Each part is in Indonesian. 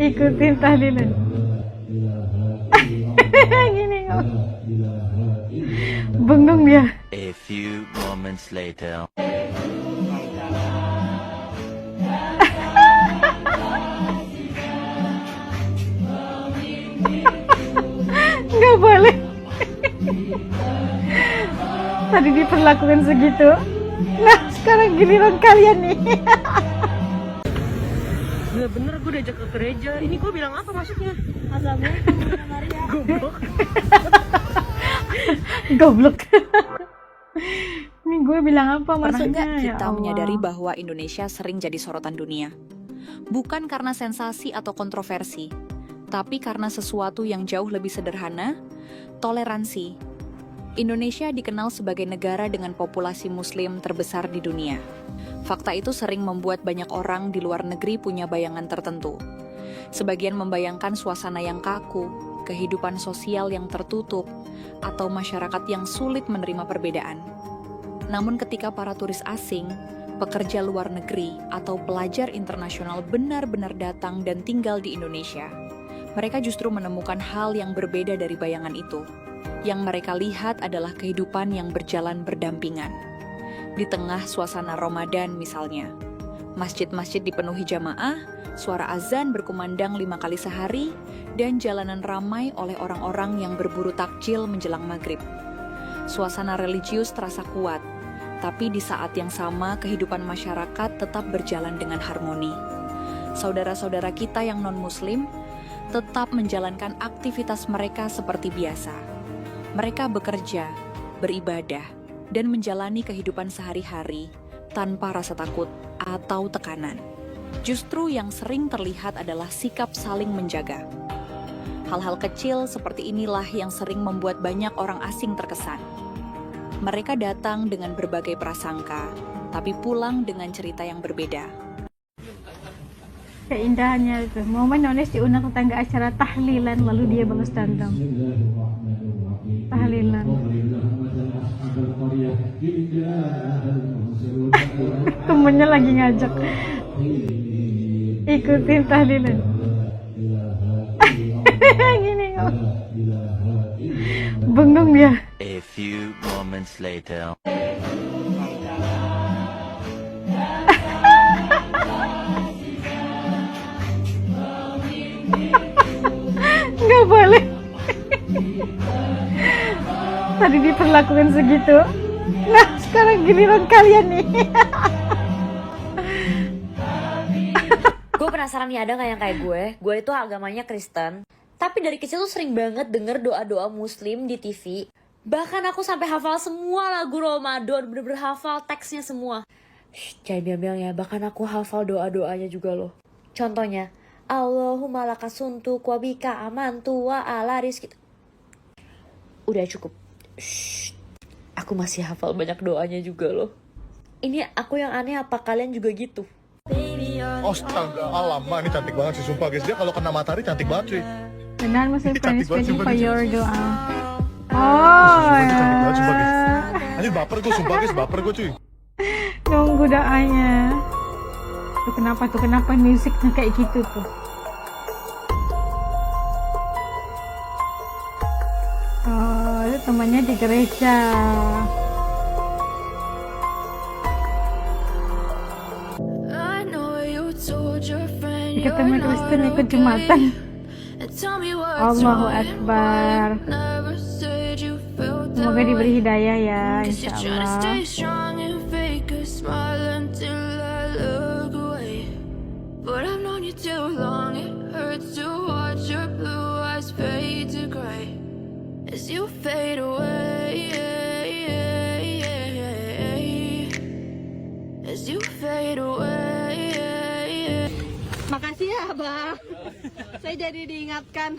Ikutin tahlilan. Gini kok. Bengong dia. A few moments later. Nggak boleh. Tadi diperlakukan segitu. Nah, sekarang giliran kalian nih. Gila bener, gue diajak ke gereja. Ini gue bilang apa maksudnya? Goblok. Goblok. Ini gue bilang apa Pernah maksudnya? nggak Ya kita Allah. menyadari bahwa Indonesia sering jadi sorotan dunia? Bukan karena sensasi atau kontroversi, tapi karena sesuatu yang jauh lebih sederhana, toleransi. Indonesia dikenal sebagai negara dengan populasi muslim terbesar di dunia. Fakta itu sering membuat banyak orang di luar negeri punya bayangan tertentu. Sebagian membayangkan suasana yang kaku, kehidupan sosial yang tertutup, atau masyarakat yang sulit menerima perbedaan. Namun ketika para turis asing, pekerja luar negeri, atau pelajar internasional benar-benar datang dan tinggal di Indonesia, mereka justru menemukan hal yang berbeda dari bayangan itu. Yang mereka lihat adalah kehidupan yang berjalan berdampingan. Di tengah suasana Ramadan misalnya, masjid-masjid dipenuhi jamaah, suara azan berkumandang 5 kali sehari, dan jalanan ramai oleh orang-orang yang berburu takjil menjelang maghrib. Suasana religius terasa kuat, tapi di saat yang sama kehidupan masyarakat tetap berjalan dengan harmoni. Saudara-saudara kita yang non-muslim tetap menjalankan aktivitas mereka seperti biasa. Mereka bekerja, beribadah, dan menjalani kehidupan sehari-hari tanpa rasa takut atau tekanan. Justru yang sering terlihat adalah sikap saling menjaga. Hal-hal kecil seperti inilah yang sering membuat banyak orang asing terkesan. Mereka datang dengan berbagai prasangka, tapi pulang dengan cerita yang berbeda. Keindahannya itu. Momen Nonis diundang tetangga acara tahlilan, lalu dia balas dandang. Tahlilan. Temennya lagi ngajak. Ikutin tahlilan. Gini kok. Bengong dia. A few moments later. Nggak boleh. Tadi diperlakukan segitu. Nah, sekarang giliran kalian nih. Gue penasaran nih, ada gak yang kayak gue? Gue itu agamanya Kristen, tapi dari kecil tuh sering banget denger doa-doa muslim di TV. Bahkan aku sampai hafal semua lagu Ramadan, bener-bener hafal teksnya semua. Jangan bilang-bilang ya, bahkan aku hafal doa-doanya juga loh. Contohnya, Allahumma lakasuntu wabika amantu wa ala rizki. Udah cukup. Aku masih hafal banyak doanya juga loh. Ini aku yang aneh apa kalian juga gitu? Astaga, lama ini cantik banget sih sumpah guys. Dia kalau kena matahari cantik banget cuy. Benar, Muslim friends Cantik banget, waiting sumpah, for nih. your doa. Sumpah, Oh, dia cantik banget sumpah guys. ya. Anjir baper gue sumpah guys, baper gue cuy. Nunggu doanya. Tuh kenapa musiknya kayak gitu tuh? Oh, itu temannya di gereja. Ketemu Kristen ikut jumatan. Allahu Akbar. Semoga diberi hidayah ya, insya Allah. Makasih ya Bang. Saya jadi diingatkan.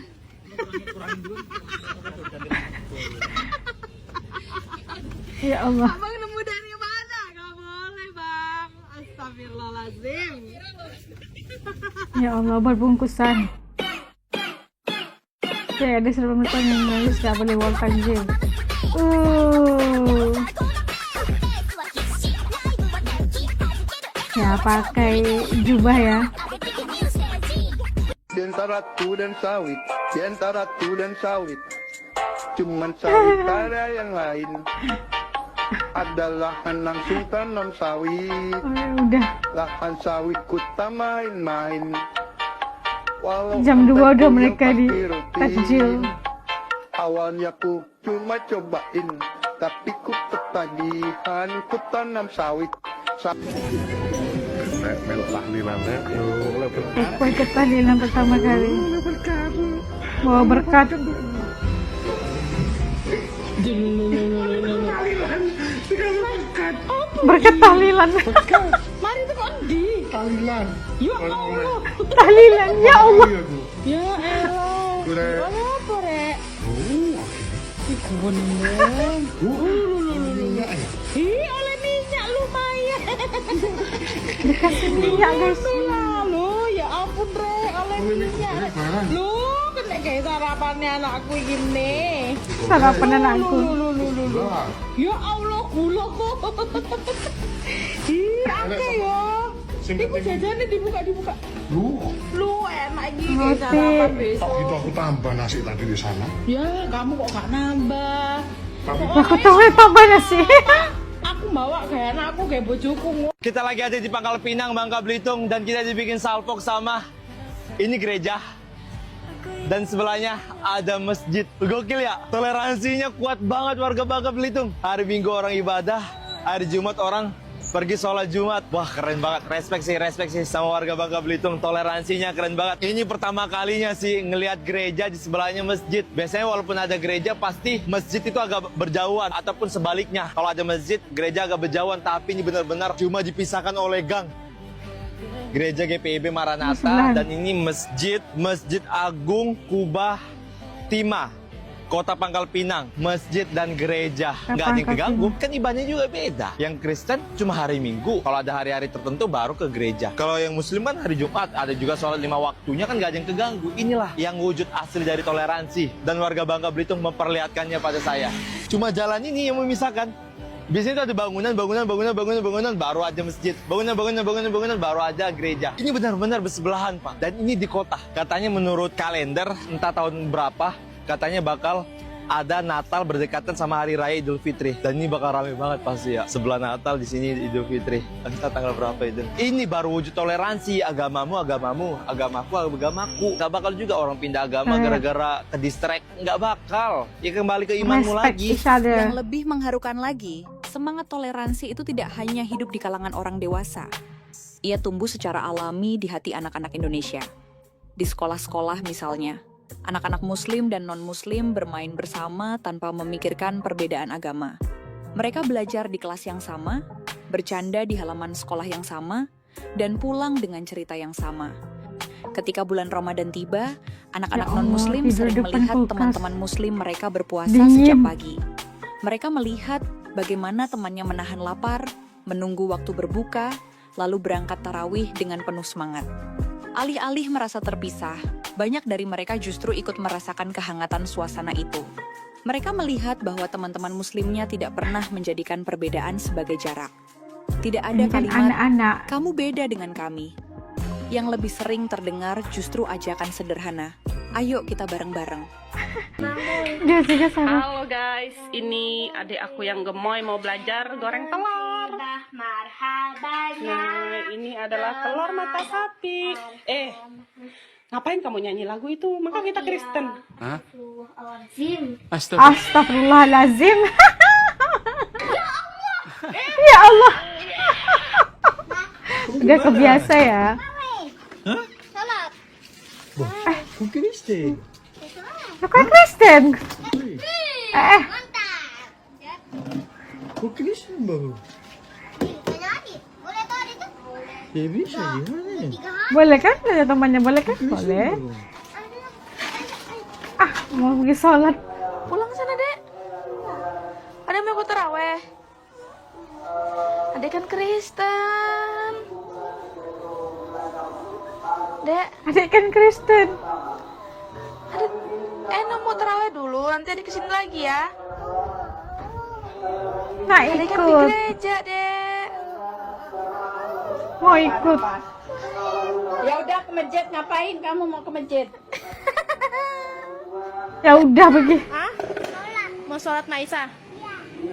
Ya Allah. Abang nemu dari mana? Gak boleh Bang. Astagfirullahaladzim. Ya Allah, berbungkusan. Ya, ada serba mereka yang nulis gak boleh wall takjil. Ya, pakai jubah ya. antara ratu dan sawit, di antara ratu dan sawit, cuman sawit ada yang lain. Adalah lahan sultan non sawit, Udah. lahan sawit ku tak main-main. Walau Jam 2 udah yang mereka di pasti rutin. takjil. Awalnya ku cuma cobain, tapi ku ketagihan, ku tanam sawit. Melok tahlilannya. Aku ikut tahlilan pertama kali. Bawa berkat. Berkat tahlilan. Mari tuh kok di. Tahlilan. Ya Allah. Tahlilan, ya Allah. Ya elah. Rek. Apa rek? Ih, oleh minyak lumayan. Dikasih minyak guys. Lalu ya ampun rek, oleh minyak. Lu kena kayak sarapannya anakku gini. Sarapan anakku. Ya Allah, gula kok. Ih, akeh ya. Iku jajannya dibuka. Lu enak gini Roti. sarapan besok. Tok gitu aku tambah nasi tadi di sana. Ya, kamu kok gak nambah? Aku tahu tambah nasi. Aku bawa kayak anakku kayak bojoku. Kita lagi ada di Pangkal Pinang, Bangka Belitung, dan kita dibikin salpok sama ini gereja. Dan sebelahnya ada masjid. Gokil ya, toleransinya kuat banget warga Bangka Belitung. Hari Minggu orang ibadah, hari Jumat orang pergi sholat Jumat. Wah, keren banget. Respect sih sama warga Bangka Belitung. Toleransinya keren banget. Ini pertama kalinya sih ngelihat gereja di sebelahnya masjid. Biasanya walaupun ada gereja, pasti masjid itu agak berjauhan. Ataupun sebaliknya. Kalau ada masjid, gereja agak berjauhan. Tapi ini benar-benar cuma dipisahkan oleh gang. Gereja GPIB Maranatha. Dan ini Masjid Agung Kubah Timah. Kota Pangkal Pinang, masjid dan gereja. Nggak ada yang keganggu, kan ibadahnya juga beda. Yang Kristen cuma hari Minggu, kalau ada hari-hari tertentu baru ke gereja. Kalau yang Muslim kan hari Jumat, ada juga sholat 5 waktunya kan nggak ada yang keganggu. Inilah yang wujud asli dari toleransi. Dan warga Bangka Belitung memperlihatkannya pada saya. Cuma jalan ini yang memisahkan. Biasanya itu ada bangunan, baru aja masjid. Bangunan, baru aja gereja. Ini benar-benar bersebelahan, Pak. Dan ini di kota. Katanya menurut kalender, entah tahun berapa, katanya bakal ada Natal berdekatan sama Hari Raya Idul Fitri. Dan ini bakal rame banget pasti ya. Sebelah Natal, di sini Idul Fitri. Entah tanggal berapa itu. Ini baru wujud toleransi. Agamamu, agamaku, agamaku. Gak bakal juga orang pindah agama gara-gara ke distract. Gak bakal. Ya kembali ke imanmu Respect lagi. each other. Yang lebih mengharukan lagi, semangat toleransi itu tidak hanya hidup di kalangan orang dewasa. Ia tumbuh secara alami di hati anak-anak Indonesia. Di sekolah-sekolah misalnya, anak-anak Muslim dan non-Muslim bermain bersama tanpa memikirkan perbedaan agama. Mereka belajar di kelas yang sama, bercanda di halaman sekolah yang sama, dan pulang dengan cerita yang sama. Ketika bulan Ramadan tiba, anak-anak Ya Allah, non-Muslim tidur sering depan melihat kulkas. teman-teman Muslim mereka berpuasa Dingin. sejak pagi. Mereka melihat bagaimana temannya menahan lapar, menunggu waktu berbuka, lalu berangkat tarawih dengan penuh semangat. Alih-alih merasa terpisah, banyak dari mereka justru ikut merasakan kehangatan suasana itu. Mereka melihat bahwa teman-teman Muslimnya tidak pernah menjadikan perbedaan sebagai jarak. Tidak ada Ini kan kalimat, anak-anak. kamu beda dengan kami. Yang lebih sering terdengar justru ajakan sederhana. Ayo kita bareng-bareng. Dia juga sama. Halo guys, ini adik aku yang gemoy mau belajar goreng telur. Nah, ini adalah telur mata sapi. Ngapain kamu nyanyi lagu itu? Maka kita Kristen. Astagfirullahalazim. Ya Allah. Udah kebiasa ya. Kok Kristen? Lu kan Kristen. Kok Kristen baru? Ya bisa, gimana ya? Boleh kan? Ada temannya boleh kan? Boleh. Mau pergi sholat. Pulang sana, Dek. Ada yang mau ikut taraweh. Adek kan Kristen. Dek, Adik kan Kristen. Adek mau taraweh dulu, nanti adek kesini lagi ya. Nggak Adek kan di ikut. gereja, Dek. Mau ikut. Ya udah ke masjid, ngapain kamu mau ke masjid? Ya udah pergi. Hah? Mau sholat Maisa?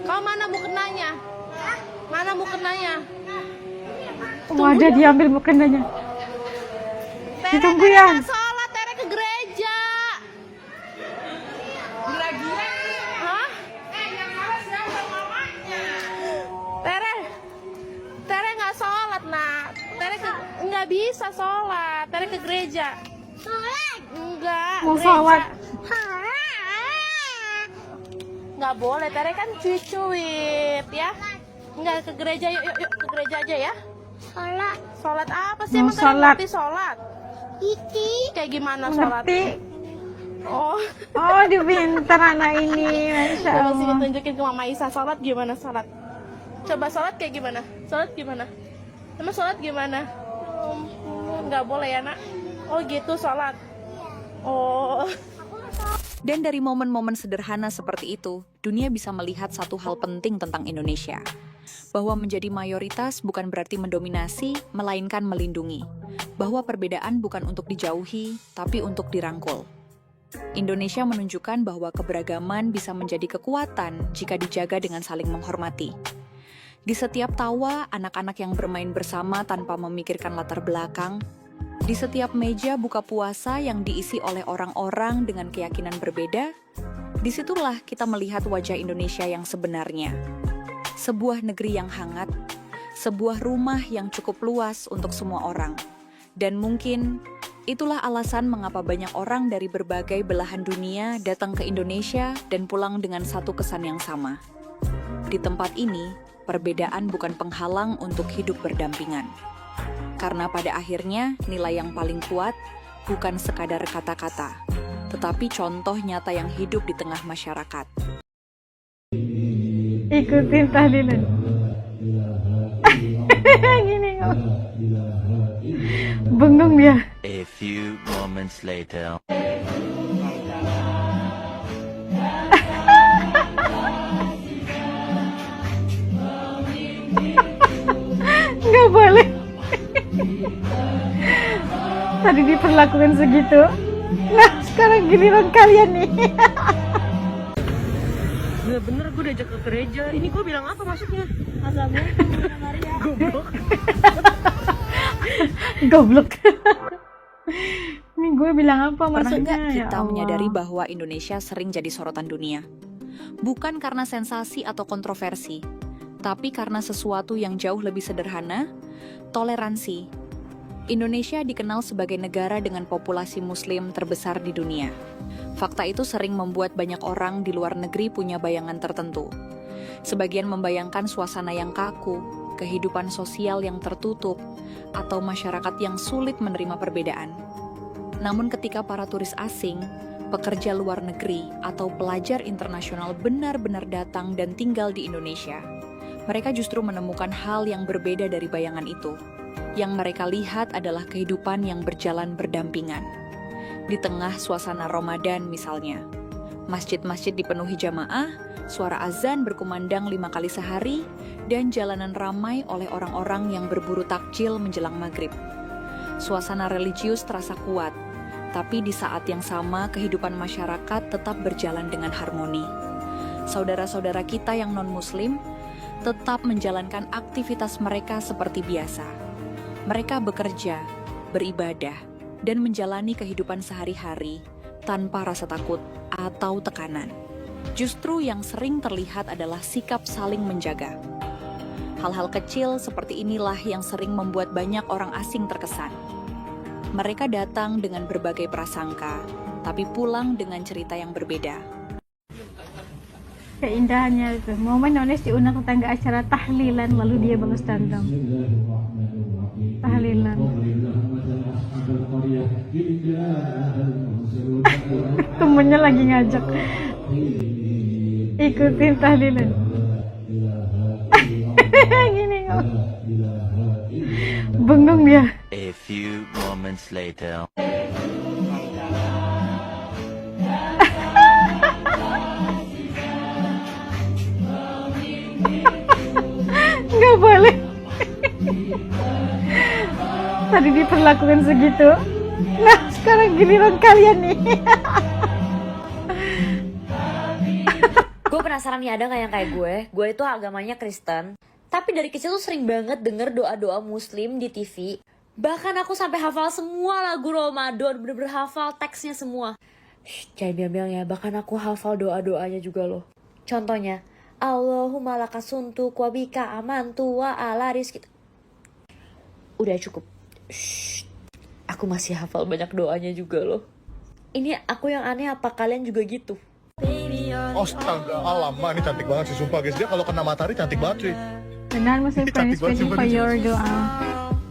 Kau mana mukenanya? Mana mukenanya? Wadah diambil mukenanya. Tere, Ditunggu Tere ya. nggak sholat, Tere ke gereja. Hah? Tere, Tere nggak sholat nak. Tere nggak bisa sholat. Tere ke gereja. Enggak. Mau gereja. sholat. Nggak boleh, Tere kan cucuit ya. Nggak ke gereja, yuk ke gereja aja ya. Sholat apa sih? Mau Emang Tere sholat. ngerti sholat? Kayak gimana sholat? Ngerti? Oh, Oh, dipintar anak ini, masya coba sini Allah. tunjukin ke Mama Isa sholat gimana sholat. Coba sholat kayak gimana? Sholat gimana? Emang sholat gimana? Nggak boleh ya nak? Oh gitu sholat. Oh. Dan dari momen-momen sederhana seperti itu, dunia bisa melihat satu hal penting tentang Indonesia. Bahwa menjadi mayoritas bukan berarti mendominasi, melainkan melindungi. Bahwa perbedaan bukan untuk dijauhi, tapi untuk dirangkul. Indonesia menunjukkan bahwa keberagaman bisa menjadi kekuatan jika dijaga dengan saling menghormati. Di setiap tawa, anak-anak yang bermain bersama tanpa memikirkan latar belakang. Di setiap meja buka puasa yang diisi oleh orang-orang dengan keyakinan berbeda, disitulah kita melihat wajah Indonesia yang sebenarnya. Sebuah negeri yang hangat, sebuah rumah yang cukup luas untuk semua orang. Dan mungkin itulah alasan mengapa banyak orang dari berbagai belahan dunia datang ke Indonesia dan pulang dengan satu kesan yang sama. Di tempat ini, perbedaan bukan penghalang untuk hidup berdampingan. Karena pada akhirnya nilai yang paling kuat bukan sekadar kata-kata, tetapi contoh nyata yang hidup di tengah masyarakat. Ikutin tahlilan. Gini kok. Bengong dia. A few moments later. Nggak boleh. Tadi diperlakukan segitu. Nah, sekarang giliran kalian nih. Bener-bener gue diajak ke gereja. Ini gue bilang apa maksudnya? Goblok. Goblok. Ini gue bilang apa Pernah maksudnya? nggak Ya kita Allah. menyadari bahwa Indonesia sering jadi sorotan dunia? Bukan karena sensasi atau kontroversi, tapi karena sesuatu yang jauh lebih sederhana, toleransi. Indonesia dikenal sebagai negara dengan populasi muslim terbesar di dunia. Fakta itu sering membuat banyak orang di luar negeri punya bayangan tertentu. Sebagian membayangkan suasana yang kaku, kehidupan sosial yang tertutup, atau masyarakat yang sulit menerima perbedaan. Namun ketika para turis asing, pekerja luar negeri, atau pelajar internasional benar-benar datang dan tinggal di Indonesia, mereka justru menemukan hal yang berbeda dari bayangan itu. Yang mereka lihat adalah kehidupan yang berjalan berdampingan. Di tengah suasana Ramadan misalnya, masjid-masjid dipenuhi jamaah, suara azan berkumandang 5 kali sehari, dan jalanan ramai oleh orang-orang yang berburu takjil menjelang maghrib. Suasana religius terasa kuat, tapi di saat yang sama kehidupan masyarakat tetap berjalan dengan harmoni. Saudara-saudara kita yang non-muslim tetap menjalankan aktivitas mereka seperti biasa. Mereka bekerja, beribadah, dan menjalani kehidupan sehari-hari tanpa rasa takut atau tekanan. Justru yang sering terlihat adalah sikap saling menjaga. Hal-hal kecil seperti inilah yang sering membuat banyak orang asing terkesan. Mereka datang dengan berbagai prasangka, tapi pulang dengan cerita yang berbeda. Keindahannya itu. Momen Nonis diundang tetangga acara tahlilan, lalu dia balas dandang. Tahlilan. Temennya lagi ngajak. Ikutin tahlilan. Gini kok. Bengong dia. A few moments later. Nggak boleh. Tadi diperlakukan segitu. Nah, sekarang giliran kalian nih. Gue penasaran nih ada gak yang kayak gue. Gue itu agamanya Kristen, tapi dari kecil tuh sering banget denger doa-doa muslim di TV. Bahkan aku sampai hafal semua lagu Ramadan, bener-bener hafal teksnya semua. Jangan bilang-bilang ya, bahkan aku hafal doa-doanya juga loh. Contohnya, Allahumma lakasuntu wabika amantu wa ala rizki. Udah cukup. Aku masih hafal banyak doanya juga loh. Ini aku yang aneh apa kalian juga gitu? Astaga, lama ini cantik banget sih sumpah guys. Dia kalau kena matahari cantik banget cuy. Benar Muslim Cantik friends banget, waiting sumpah, for dia your cantik. doa. Sumpah,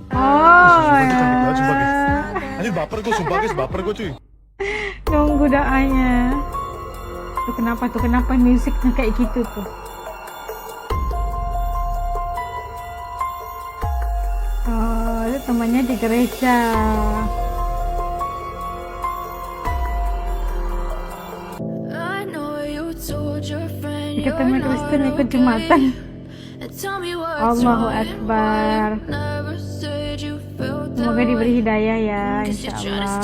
Oh dia cantik banget sumpah guys. ya. Anjir baper gue sumpah guys, baper gue cuy. Nunggu doanya. Tuh kenapa musiknya kayak gitu tuh? Oh, itu temannya di gereja. Ikut teman Kristen ikut jumatan. Allahu Akbar. Semoga diberi hidayah ya, insya Allah.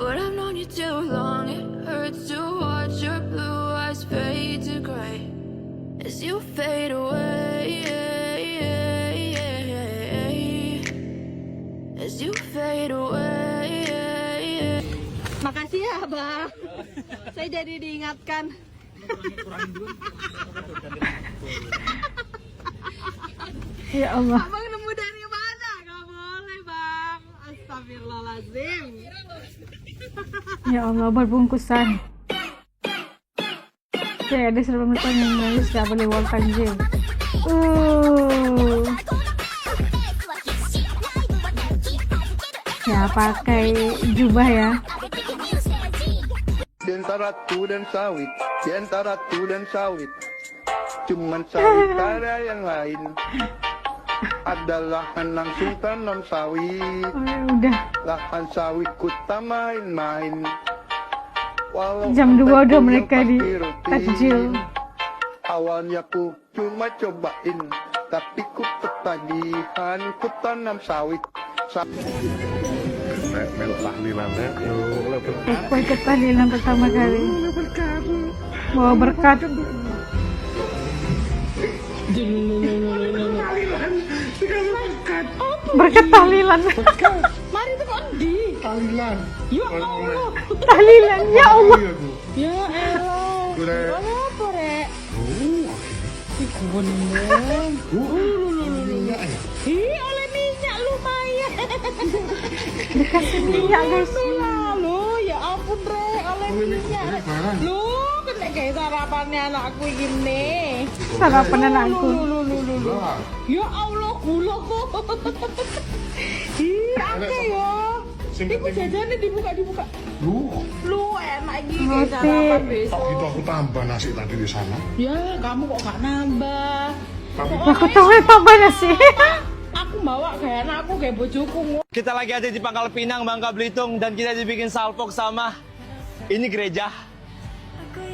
But I've known you too long, it hurts to watch your blue eyes fade to gray as you fade away, as you fade away. Makasih ya, Bang. Saya jadi diingatkan. Ya Allah. Abang nemu dari mana? Gak boleh, Bang. Astagfirullahaladzim. Ya Allah, berbungkusan. Ya, ada serba menutup yang nulis gak boleh wall tanjil. Ya, pakai jubah ya. Di antara tu dan sawit, di antara tu dan sawit, cuman sawit ada yang lain. Adalah lahan langsung tanam sawit, Oh, ya udah. lahan sawit ku tak main-main. Walau Jam 2 udah aku mereka yang di pasti rutin. takjil. Awalnya ku cuma cobain, tapi ku ketagihan, ku tanam sawit. Melok tahlilannya, yuk Aku ikut tahlilan pertama kali. Bawa berkat. Berkat tahlilan. Mari tuh kok di. tahlilan. Ya Allah. Tahlilan, ya Allah. Ya elah. Rek. Apa, Rek? Ih, oleh minyak lumayan. Dikasih minyak guys. Lalu, ya ampun, Rek, oleh minyak. Lu, kena kayak sarapannya anakku gini. Sarapan anakku. Ya Allah, gula kok. Ih, oke ya. Iku jajannya dibuka. Lu enak gini kayak Roti. sarapan besok. Gitu aku tambah nasi tadi di sana. Ya, kamu kok gak nambah. Aku tahu apa nasi. Aku bawa kayak anakku kayak bojoku. Kita lagi ada di Pangkal Pinang, Bangka Belitung, dan kita dibikin salpok sama ini gereja.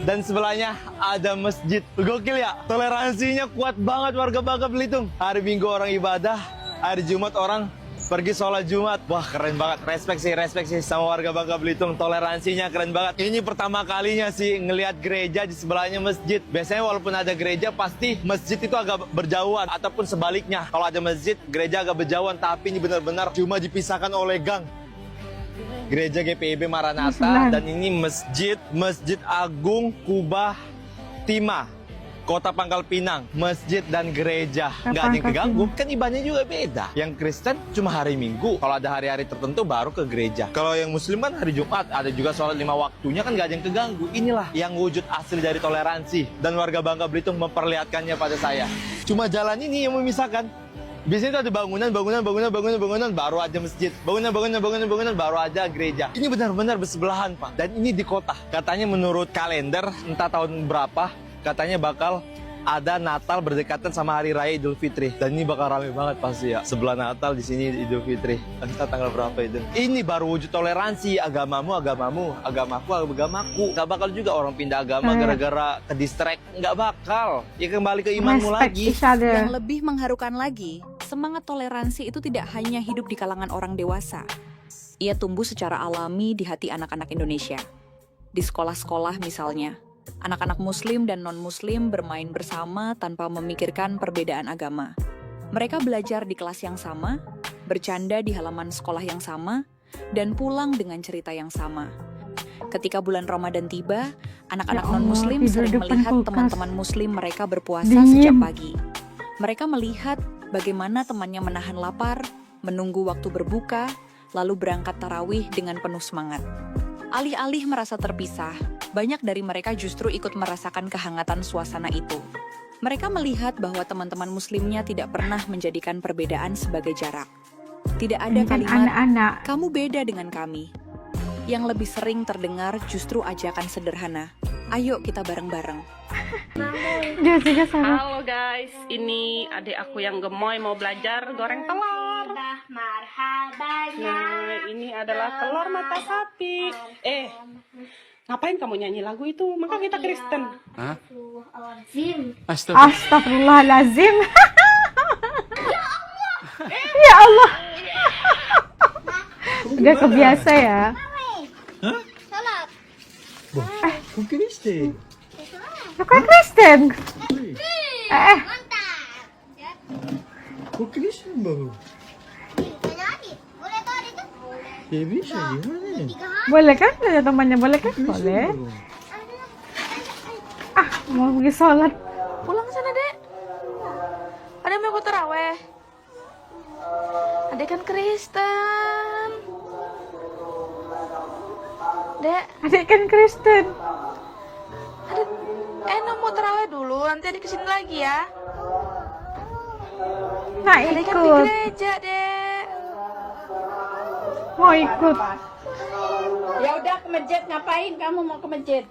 Dan sebelahnya ada masjid. Gokil ya, toleransinya kuat banget warga Bangka Belitung. Hari Minggu orang ibadah, hari Jumat orang pergi sholat Jumat. Wah, keren banget. Respect sih sama warga Bangka Belitung. Toleransinya keren banget. Ini pertama kalinya sih ngelihat gereja di sebelahnya masjid. Biasanya walaupun ada gereja, pasti masjid itu agak berjauhan. Ataupun sebaliknya. Kalau ada masjid, gereja agak berjauhan. Tapi ini benar-benar cuma dipisahkan oleh gang. Gereja GPIB Maranatha. Dan ini Masjid Agung Kubah Timah, Kota Pangkal Pinang, masjid dan gereja. Nggak ada yang keganggu, kan ibadahnya juga beda. Yang Kristen cuma hari Minggu, kalau ada hari-hari tertentu baru ke gereja. Kalau yang Muslim kan hari Jumat, ada juga sholat 5 waktunya, kan nggak ada yang keganggu. Inilah yang wujud asli dari toleransi. Dan warga Bangka Belitung memperlihatkannya pada saya. Cuma jalan ini yang memisahkan. Biasanya itu ada bangunan, baru aja masjid. Bangunan, baru aja gereja. Ini benar-benar bersebelahan, Pak. Dan ini di kota. Katanya menurut kalender, entah tahun berapa, katanya bakal ada Natal berdekatan sama Hari Raya Idul Fitri. Dan ini bakal rame banget pasti ya. Sebelah Natal, di sini Idul Fitri. Entah tanggal berapa itu. Ini baru wujud toleransi. Agamamu, agamamu. Agamaku, agamaku. Gak bakal juga orang pindah agama gara-gara ke distract. Gak bakal. Ya kembali ke imanmu lagi. Yang lebih mengharukan lagi, semangat toleransi itu tidak hanya hidup di kalangan orang dewasa. Ia tumbuh secara alami di hati anak-anak Indonesia. Di sekolah-sekolah misalnya, anak-anak muslim dan non-muslim bermain bersama tanpa memikirkan perbedaan agama. Mereka belajar di kelas yang sama, bercanda di halaman sekolah yang sama, dan pulang dengan cerita yang sama. Ketika bulan Ramadan tiba, anak-anak non-muslim sering melihat teman-teman muslim mereka berpuasa sejak pagi. Mereka melihat bagaimana temannya menahan lapar, menunggu waktu berbuka, lalu berangkat tarawih dengan penuh semangat. Alih-alih merasa terpisah, banyak dari mereka justru ikut merasakan kehangatan suasana itu. Mereka melihat bahwa teman-teman muslimnya tidak pernah menjadikan perbedaan sebagai jarak. Tidak ada kalimat, kamu beda dengan kami. Yang lebih sering terdengar justru ajakan sederhana, ayo kita bareng-bareng. Halo guys, ini adik aku yang gemoy mau belajar goreng telur. Nah, ini adalah telur mata sapi. Ngapain kamu nyanyi lagu itu? Maka kita Kristen. Astagfirullahalazim. Ya Allah. Udah kebiasa ya. Kok Kristen? Bukan Kristen. Kok Kristen baru? Ya bisa, gimana nih? Boleh kan? Ada temannya, boleh kan? Boleh. Mau pergi sholat. Pulang sana, Dek. Ada yang mau ikut taraweh. Adek kan Kristen. Dek. Adik kan Kristen. Adek, mau taraweh dulu. Nanti adik kesini lagi ya. Nah, Adek kan di ikut. gereja, Dek. Mau ikut. Ya udah ke masjid, ngapain kamu mau ke masjid?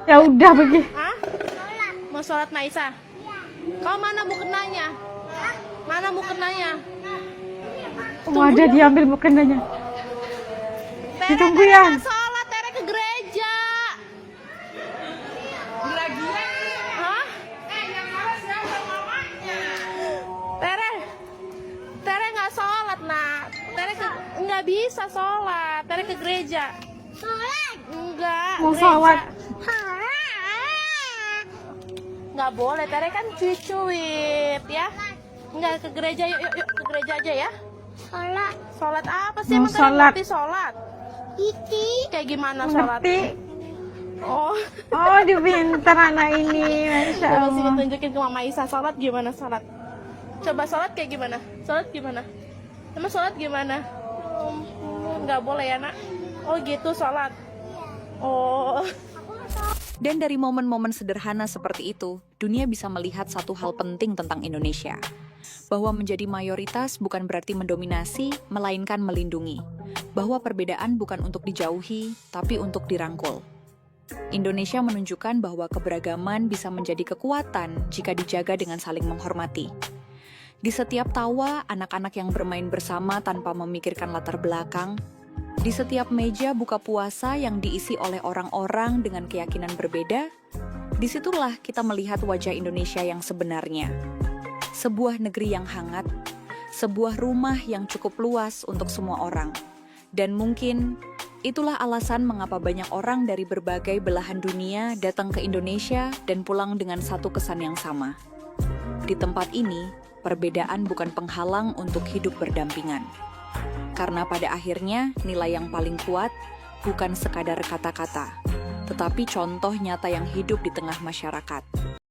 Ya udah pergi. Mau sholat Maisa? Kau mana mukenanya? Mana mukenanya? Wadah diambil mukenanya. Ditunggu ya. Sholat, Tere ke gereja. Hah? Tere nggak sholat, nak. Tere nggak bisa sholat. Tere ke gereja. Sholat? Enggak. Mau gereja. sholat. Nggak boleh, Tere kan cucuit ya. Nggak ke gereja, yuk ke gereja aja ya. Sholat. Sholat apa sih? Mau Emang sholat. ngerti sholat? Kayak gimana sholat? Ngerti? Oh, Dipintar anak ini. Masya coba sini Allah. tunjukin ke Mama Isa sholat gimana sholat. Coba sholat kayak gimana? Sholat gimana? Emang sholat gimana? Nggak boleh ya, nak? Oh gitu sholat. Oh. Dan dari momen-momen sederhana seperti itu, dunia bisa melihat satu hal penting tentang Indonesia. Bahwa menjadi mayoritas bukan berarti mendominasi, melainkan melindungi. Bahwa perbedaan bukan untuk dijauhi, tapi untuk dirangkul. Indonesia menunjukkan bahwa keberagaman bisa menjadi kekuatan jika dijaga dengan saling menghormati. Di setiap tawa, anak-anak yang bermain bersama tanpa memikirkan latar belakang. Di setiap meja buka puasa yang diisi oleh orang-orang dengan keyakinan berbeda, disitulah kita melihat wajah Indonesia yang sebenarnya. Sebuah negeri yang hangat, sebuah rumah yang cukup luas untuk semua orang. Dan mungkin itulah alasan mengapa banyak orang dari berbagai belahan dunia datang ke Indonesia dan pulang dengan satu kesan yang sama. Di tempat ini, perbedaan bukan penghalang untuk hidup berdampingan. Karena pada akhirnya nilai yang paling kuat bukan sekadar kata-kata, tetapi contoh nyata yang hidup di tengah masyarakat.